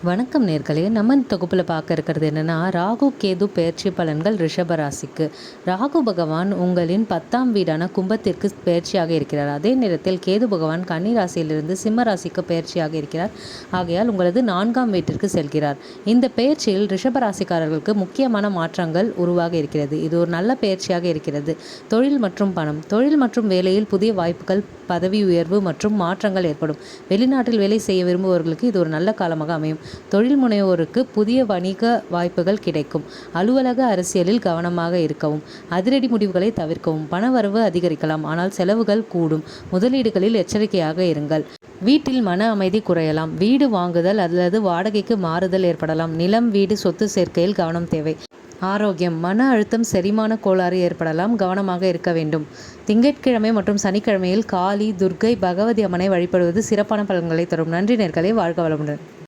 வணக்கம் நேர்களே. நம்ம இந்த தொகுப்பில் பார்க்க இருக்கிறது என்னென்னா, ராகு கேது பெயர்ச்சி பலன்கள் ரிஷப ராசிக்கு. ராகு பகவான் உங்களின் 10ஆம் வீடான கும்பத்திற்கு பெயர்ச்சியாக இருக்கிறார். அதே நேரத்தில் கேது பகவான் கன்னி ராசியிலிருந்து சிம்ம ராசிக்கு பெயர்ச்சியாக இருக்கிறார். ஆகையால் உங்களது 4ஆம் வீட்டிற்கு செல்கிறார். இந்த பெயர்ச்சியில் ரிஷப ராசிக்காரர்களுக்கு முக்கியமான மாற்றங்கள் உருவாக இருக்கிறது. இது ஒரு நல்ல பெயர்ச்சியாக இருக்கிறது. தொழில் மற்றும் பணம், தொழில் மற்றும் வேலையில் புதிய வாய்ப்புகள், பதவி உயர்வு மற்றும் மாற்றங்கள் ஏற்படும். வெளிநாட்டில் வேலை செய்ய விரும்புபவர்களுக்கு இது ஒரு நல்ல காலமாக அமையும். தொழில் முனைவோருக்கு புதிய வணிக வாய்ப்புகள் கிடைக்கும். அலுவலக அரசியலில் கவனமாக இருக்கவும். அதிரடி முடிவுகளை தவிர்க்கவும். பணவரவு அதிகரிக்கலாம், ஆனால் செலவுகள் கூடும். முதலீடுகளில் எச்சரிக்கையாக இருங்கள். வீட்டில் மன அமைதி குறையலாம். வீடு வாங்குதல் அல்லது வாடகைக்கு மாறுதல் ஏற்படலாம். நிலம், வீடு, சொத்து சேர்க்கையில் கவனம் தேவை. ஆரோக்கியம், மன அழுத்தம், செரிமான கோளாறு ஏற்படலாம். கவனமாக இருக்க வேண்டும். திங்கட்கிழமை மற்றும் சனிக்கிழமையில் காளி, துர்க்கை, பகவதி அம்மனை வழிபடுவது சிறப்பான பலன்களை தரும். நன்றி நேர்களே. வாழ்க வளமுடன்.